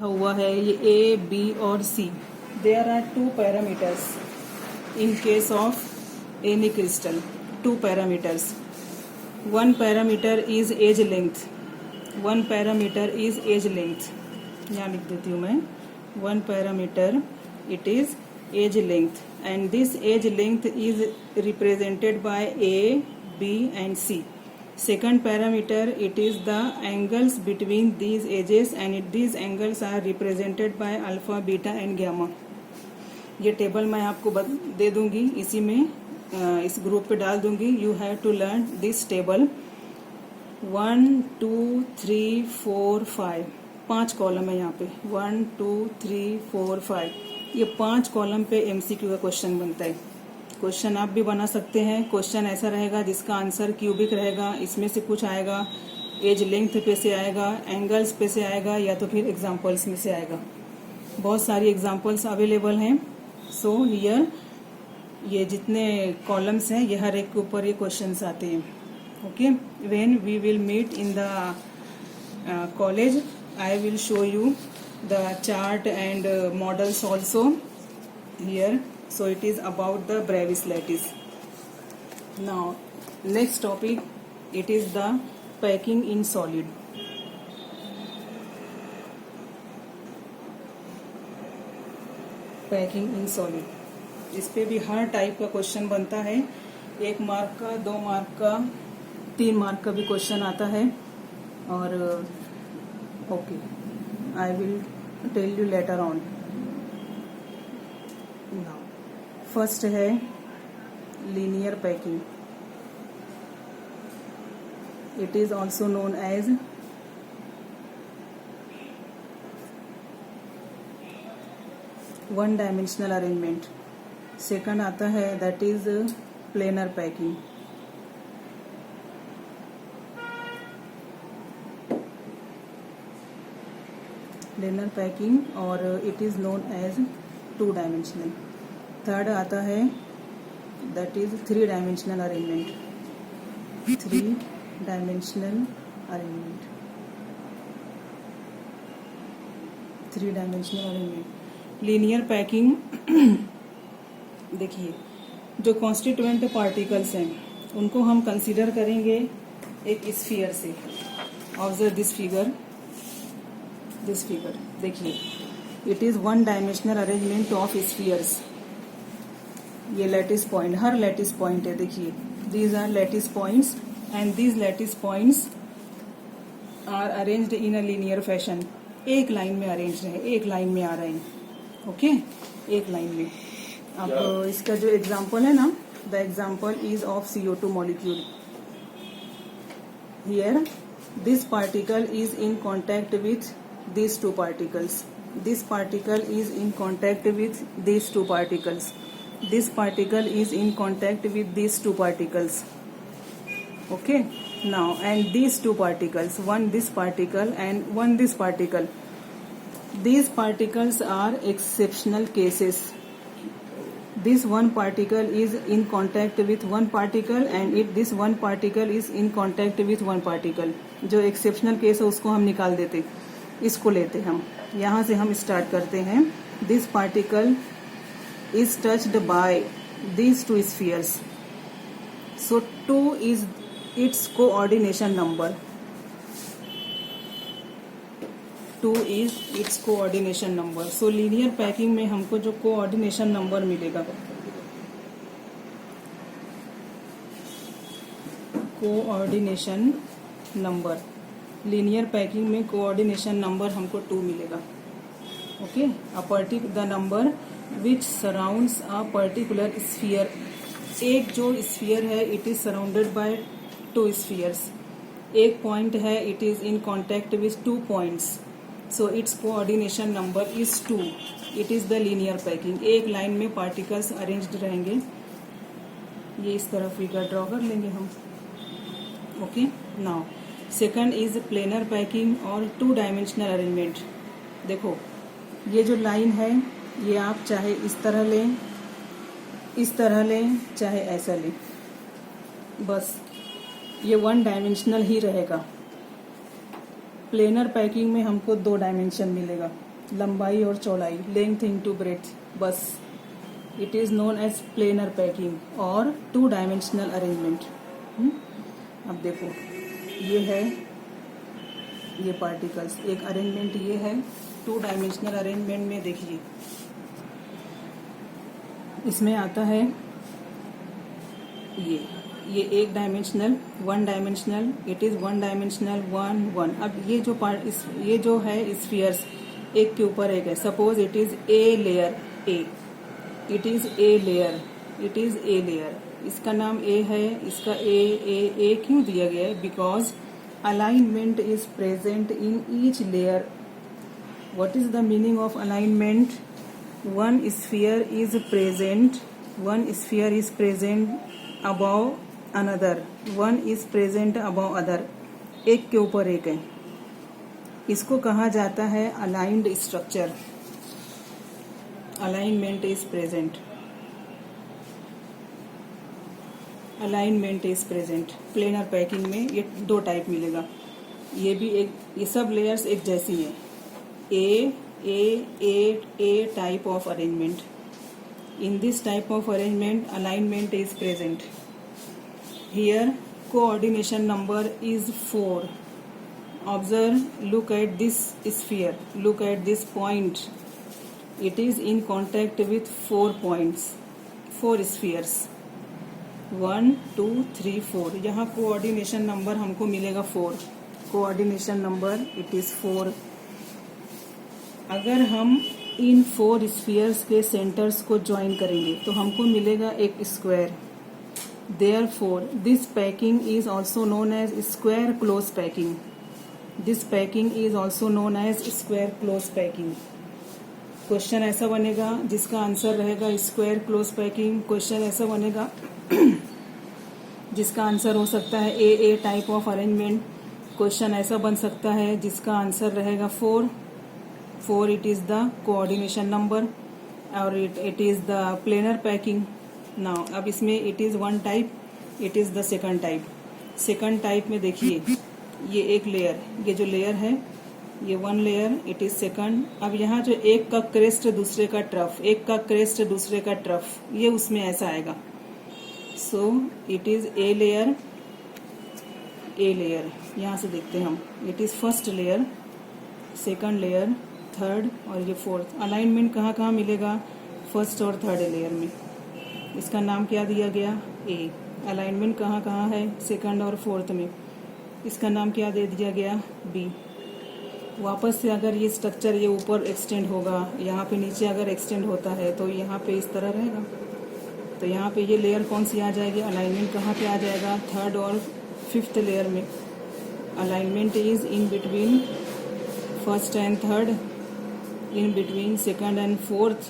हुआ है ये ए बी और C. There are two parameters in case of any crystal. Two parameters. One parameter is edge length. One parameter is edge length. यहाँ लिख देती हूँ मैं. One parameter it is age length and this age length is represented by A, B and C. Second parameter, it is the angles between these ages and these angles are represented by alpha, beta and gamma. ये table मैं आपको दे दूंगी, इसी में इस group पे डाल दूंगी. You have to learn this table. 1 2 3 4 5 5 column है यहाँ पे. 1 2 3 4 5 ये 5 कॉलम पे एमसीक्यू का क्वेश्चन बनता है. क्वेश्चन आप भी बना सकते हैं. क्वेश्चन ऐसा रहेगा जिसका आंसर क्यूबिक रहेगा. इसमें से कुछ आएगा एज लेंथ पे से आएगा, एंगल्स पे से आएगा, या तो फिर एग्जांपल्स में से आएगा. बहुत सारी एग्जांपल्स अवेलेबल हैं. सो हियर ये जितने कॉलम्स हैं ये हर एक के ऊपर ये क्वेश्चंस आते हैं. Okay. When we will meet in the college I will show you the chart and models also here. So it is about the Bravais lattice. Now next topic, it is the packing in solid. Packing in solid. इस पे भी हर type का question बनता है. 1 mark का, 2 mark का, 3 mark का भी क्वेश्चन आता है. और okay, I will tell you later on. Now, first है linear packing. It is also known as one dimensional arrangement. Second आता है that is planar packing. Planar packing और it is known as 2 dimensional. Third आता है that is 3 dimensional arrangement. 3 dimensional arrangement. 3 dimensional arrangement. Linear packing. देखिए, जो constituent particles हैं उनको हम कंसीडर करेंगे एक स्फीयर से. Observe this figure. This figure देखिए, it is 1 dimensional arrangement of spheres. ये लैटिस पॉइंट, हर लैटिस पॉइंट है. देखिए, these are lattice points and these lattice points are arranged in a linear fashion. एक line में arrange है, एक line में आ रहे हैं. ओके, एक लाइन में. अब इसका जो एग्जाम्पल है ना, the example is of CO2 molecule. Here this particle is in contact with these 2 particles. This particle is in contact with these 2 particles. This particle is in contact with these 2 particles. Okay. Now, and these 2 particles, one this particle and one this particle. These particles are exceptional cases. This one particle is in contact with one particle and this one particle is in contact with one particle. जो exceptional case है उसको हम निकाल देते. इसको लेते हम. यहाँ से हम स्टार्ट करते हैं. This particle is touched bye these 2 spheres. So 2 is it's coordination number. 2 is it's coordination number. So linear packing में हमको जो कोऑर्डिनेशन नंबर मिलेगा, कोऑर्डिनेशन नंबर, लीनियर पैकिंग में कोऑर्डिनेशन नंबर हमको 2 मिलेगा. Okay. The number which surrounds a particular sphere. एक जो sphere है it is surrounded by 2 spheres. एक पॉइंट है it is in contact with 2 points. So it's coordination number is 2. It is the linear packing. एक line में particles arranged रहेंगे. ये इस तरह फिगर ड्रॉ कर लेंगे हम. Okay. Now second is planar packing और 2 डायमेंशनल अरेंजमेंट. देखो, ये जो लाइन है ये आप चाहे इस तरह लें, इस तरह लें, चाहे ऐसा लें, बस ये 1 डायमेंशनल ही रहेगा. प्लेनर पैकिंग में हमको 2 डायमेंशन मिलेगा. लंबाई और चौड़ाई, लेंथ इंटू ब्रेथ, बस। It is known as planar packing और टू डायमेंशनल अरेंजमेंट। अब देखो, ये है ये पार्टिकल्स, एक अरेंजमेंट ये है। टू डायमेंशनल अरेंजमेंट में देखिए, इसमें आता है ये एक dimensional, one dimensional, it is one dimensional, one. अब ये जो ये जो है स्फीयर्स, एक के ऊपर एक है। Suppose it is a layer, it is a layer, it is a layer. इसका नाम ए है, इसका ए क्यों दिया गया है? Because alignment is present in each layer. What is the meaning of alignment? One sphere is present above another, one is present above other, एक के ऊपर एक है। इसको कहा जाता है aligned structure. Alignment is present, alignment is present. Planar packing में ये दो टाइप मिलेगा। ये भी एक, ये सब लेयर्स एक जैसी हैं। A type of arrangement. In this type of arrangement, alignment is present. Here, coordination number is 4. Observe, look at this sphere, look at this point. It is in contact with 4 points, 4 spheres. 1, 2, 3, 4. यहाँ coordination number हमको मिलेगा 4. Coordination number, it is 4. अगर हम इन 4 spheres के centres को join करेंगे तो हमको मिलेगा एक square. Therefore this packing is also known as square close packing. This packing is also known as square close packing. Question ऐसा बनेगा जिसका आंसर रहेगा स्क्वायर क्लोज पैकिंग। क्वेश्चन ऐसा बनेगा जिसका आंसर हो सकता है ए टाइप ऑफ अरेंजमेंट। क्वेश्चन ऐसा बन सकता है जिसका आंसर रहेगा 4 it is the coordination number और it is the planar packing। now अब इसमें it is one type, it is the second type। second type में देखिए, ये एक लेयर, ये जो लेयर है ये one layer, it is second. अब यहाँ जो एक का क्रेस्ट दूसरे का ट्रफ, एक का क्रेस्ट दूसरे का ट्रफ, ये उसमें ऐसा आएगा। So it is a layer, यहाँ से देखते हैं हम। It is first layer, second layer, third और ये फोर्थ। अलाइनमेंट कहाँ कहाँ मिलेगा? फर्स्ट और थर्ड लेयर में। इसका नाम क्या दिया गया? ए। अलाइनमेंट कहाँ कहाँ है? सेकंड और फोर्थ में। इसका नाम क्या दे दिया गया? बी। वापस से अगर ये स्ट्रक्चर ये ऊपर एक्सटेंड होगा, यहाँ पे नीचे अगर एक्सटेंड होता है तो यहाँ पे इस तरह रहेगा। तो यहाँ पे ये लेयर कौन सी आ जाएगी? अलाइनमेंट कहाँ पे आ जाएगा? थर्ड और फिफ्थ लेयर में। Alignment is in between first and third, in between second and fourth,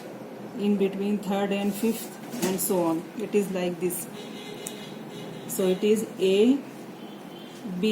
in between third and fifth, and so on. It is like this. So it is A, B,